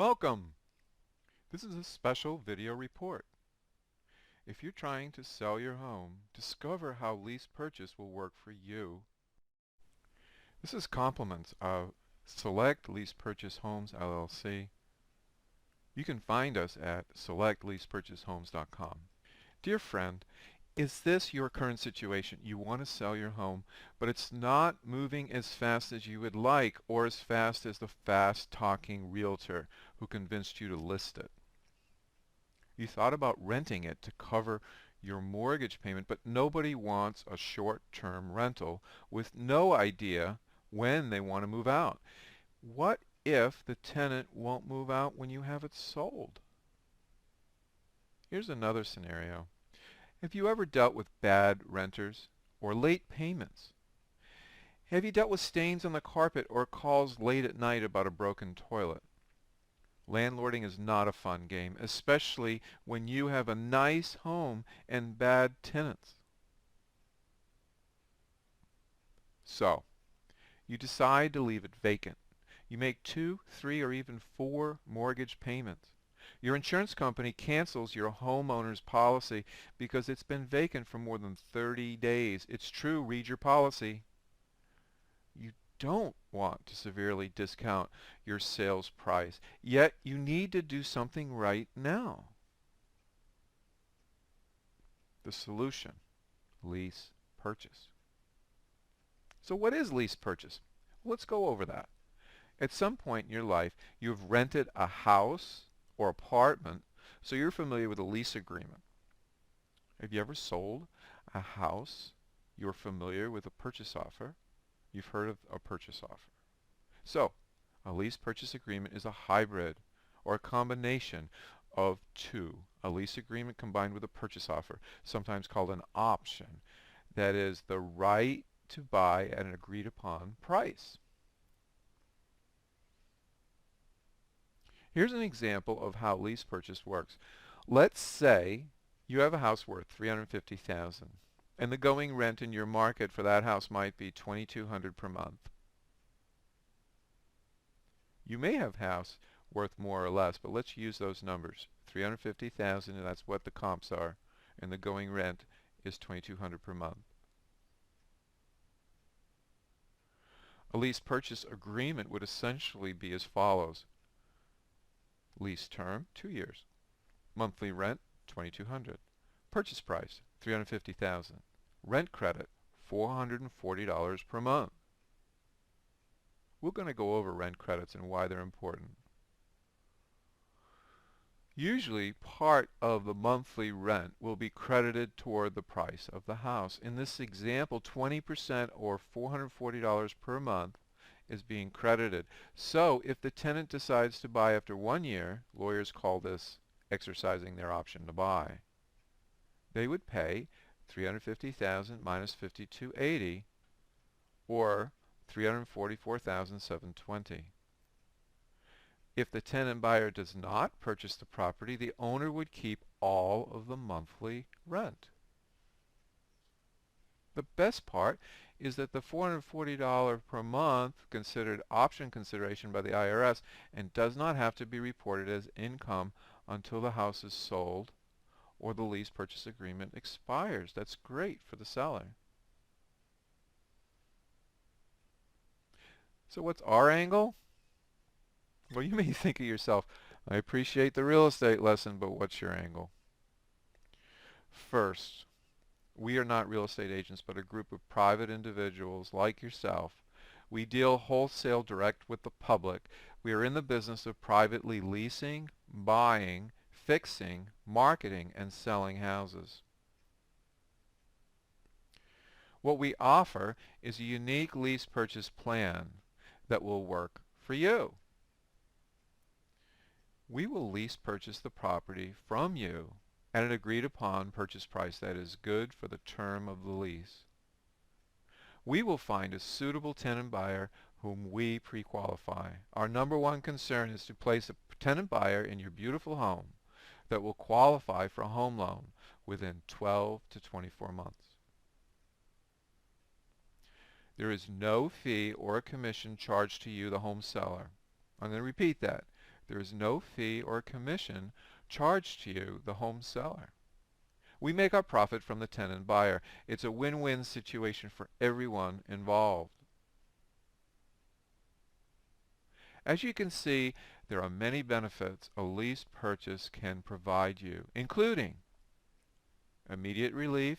Welcome! This is a special video report. If you're trying to sell your home, discover how lease purchase will work for you. This is compliments of Select Lease Purchase Homes LLC. You can find us at selectleasepurchasehomes.com. Dear friend, is this your current situation? You want to sell your home, but it's not moving as fast as you would like or as fast as the fast-talking realtor who convinced you to list it. You thought about renting it to cover your mortgage payment, but nobody wants a short-term rental with no idea when they want to move out. What if the tenant won't move out when you have it sold? Here's another scenario. Have you ever dealt with bad renters or late payments? Have you dealt with stains on the carpet or calls late at night about a broken toilet? Landlording is not a fun game, especially when you have a nice home and bad tenants. So, you decide to leave it vacant. You make 2, 3, or even 4 mortgage payments. Your insurance company cancels your homeowner's policy because it's been vacant for more than 30 days. It's true, read your policy. You don't want to severely discount your sales price, yet you need to do something right now. The solution, lease purchase. So what is lease purchase? Let's go over that. At some point in your life, you've rented a house or apartment, so you're familiar with a lease agreement. Have you ever sold a house? You're familiar with a purchase offer. You've heard of a purchase offer. So, a lease purchase agreement is a hybrid or a combination of two. A lease agreement combined with a purchase offer, sometimes called an option. That is the right to buy at an agreed upon price. Here's an example of how lease purchase works. Let's say you have a house worth $350,000 and the going rent in your market for that house might be $2,200 per month. You may have a house worth more or less, but let's use those numbers. $350,000, and that's what the comps are, and the going rent is $2,200 per month. A lease purchase agreement would essentially be as follows. Lease term, 2 years. Monthly rent, $2,200. Purchase price, $350,000. Rent credit, $440 per month. We're going to go over rent credits and why they're important. Usually, part of the monthly rent will be credited toward the price of the house. In this example, 20% or $440 per month is being credited. So if the tenant decides to buy after 1 year, lawyers call this exercising their option to buy. They would pay $350,000 minus $5,280 or $344,720. If the tenant buyer does not purchase the property, the owner would keep all of the monthly rent. The best part is that the $440 per month considered option consideration by the IRS and does not have to be reported as income until the house is sold or the lease purchase agreement expires. That's great for the seller. So what's our angle? Well, you may think of yourself, I appreciate the real estate lesson, but what's your angle? First, we are not real estate agents, but a group of private individuals like yourself. We deal wholesale direct with the public. We are in the business of privately leasing, buying, fixing, marketing, and selling houses. What we offer is a unique lease purchase plan that will work for you. We will lease purchase the property from you at an agreed upon purchase price that is good for the term of the lease. We will find a suitable tenant buyer whom we pre-qualify. Our number one concern is to place a tenant buyer in your beautiful home that will qualify for a home loan within 12 to 24 months. There is no fee or commission charged to you, the home seller. I'm going to repeat that. There is no fee or commission charged to you, the home seller. We make our profit from the tenant buyer. It's a win-win situation for everyone involved. As you can see, there are many benefits a lease purchase can provide you, including immediate relief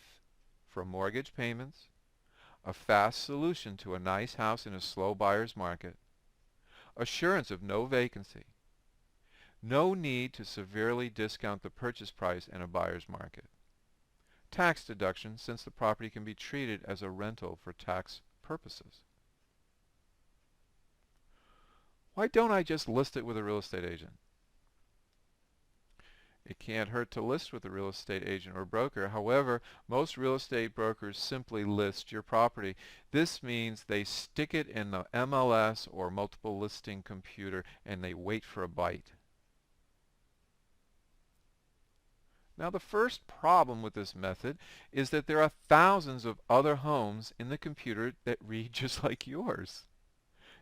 from mortgage payments, a fast solution to a nice house in a slow buyer's market, assurance of no vacancy, no need to severely discount the purchase price in a buyer's market, tax deduction since the property can be treated as a rental for tax purposes. Why don't I just list it with a real estate agent? It can't hurt to list with a real estate agent or broker. However, most real estate brokers simply list your property. This means they stick it in the MLS or multiple listing computer and they wait for a bite. Now, the first problem with this method is that there are thousands of other homes in the computer that read just like yours.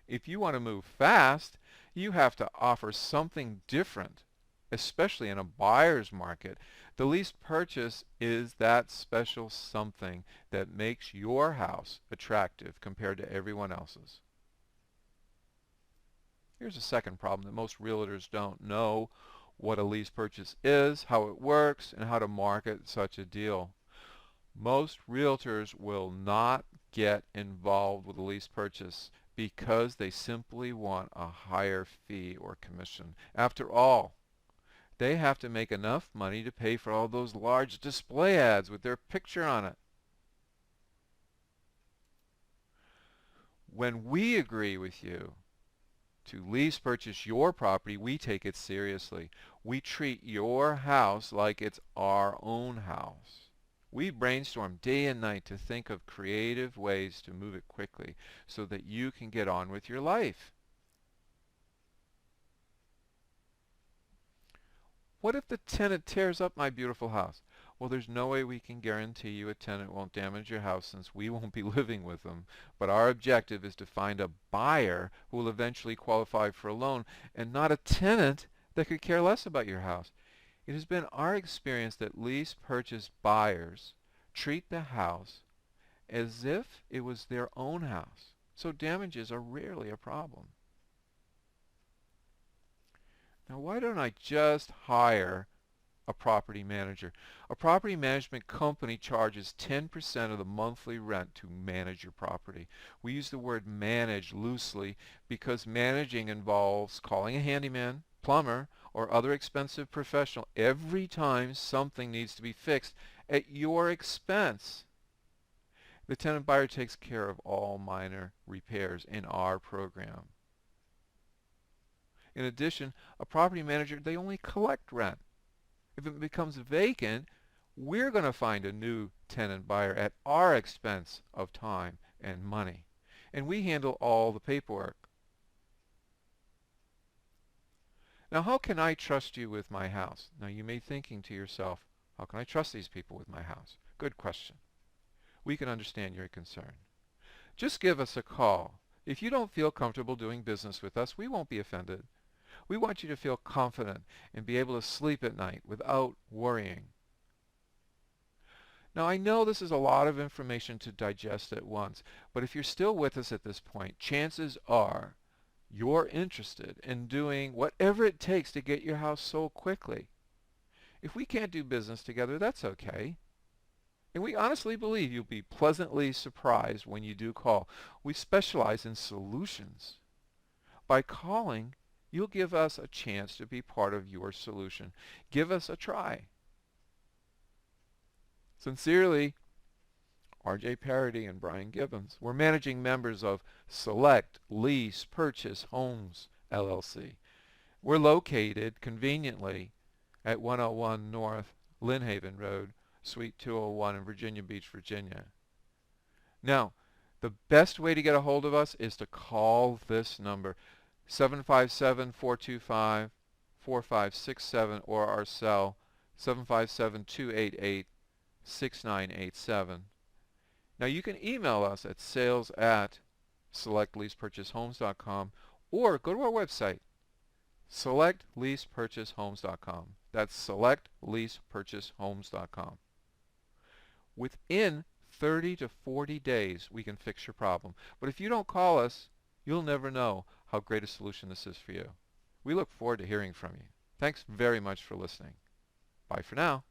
If you want to move fast, you have to offer something different, especially in a buyer's market. The lease purchase is that special something that makes your house attractive compared to everyone else's. Here's a second problem that most realtors don't know: what a lease purchase is, how it works, and how to market such a deal. Most realtors will not get involved with a lease purchase because they simply want a higher fee or commission. After all, they have to make enough money to pay for all those large display ads with their picture on it. When we agree with you to lease purchase your property, we take it seriously. We treat your house like it's our own house. We brainstorm day and night to think of creative ways to move it quickly so that you can get on with your life. What if the tenant tears up my beautiful house? Well, there's no way we can guarantee you a tenant won't damage your house since we won't be living with them. But our objective is to find a buyer who will eventually qualify for a loan and not a tenant that could care less about your house. It has been our experience that lease purchase buyers treat the house as if it was their own house, so damages are rarely a problem. Now, why don't I just hire a property manager? A property management company charges 10% of the monthly rent to manage your property. We use the word manage loosely because managing involves calling a handyman, plumber, or other expensive professional every time something needs to be fixed at your expense. The tenant buyer takes care of all minor repairs in our program. In addition, a property manager, they only collect rent. If it becomes vacant, we're going to find a new tenant buyer at our expense of time and money. And we handle all the paperwork. Now, how can I trust you with my house? Now, you may be thinking to yourself, how can I trust these people with my house? Good question. We can understand your concern. Just give us a call. If you don't feel comfortable doing business with us, we won't be offended. We want you to feel confident and be able to sleep at night without worrying. Now, I know this is a lot of information to digest at once, but if you're still with us at this point, chances are you're interested in doing whatever it takes to get your house sold quickly. If we can't do business together, that's okay. And we honestly believe you'll be pleasantly surprised when you do call. We specialize in solutions. By calling, you'll give us a chance to be part of your solution. Give us a try. Sincerely, R.J. Parody and Brian Gibbons. We're managing members of Select Lease Purchase Homes, LLC. We're located conveniently at 101 North Lynnhaven Road, Suite 201 in Virginia Beach, Virginia. Now, the best way to get a hold of us is to call this number, 757-425-4567, or our cell, 757-288-6987. Now, you can email us at sales@selectleasepurchasehomes.com or go to our website, SelectLeasePurchaseHomes.com. That's SelectLeasePurchaseHomes.com. Within 30 to 40 days, we can fix your problem. But if you don't call us, you'll never know how great a solution this is for you. We look forward to hearing from you. Thanks very much for listening. Bye for now.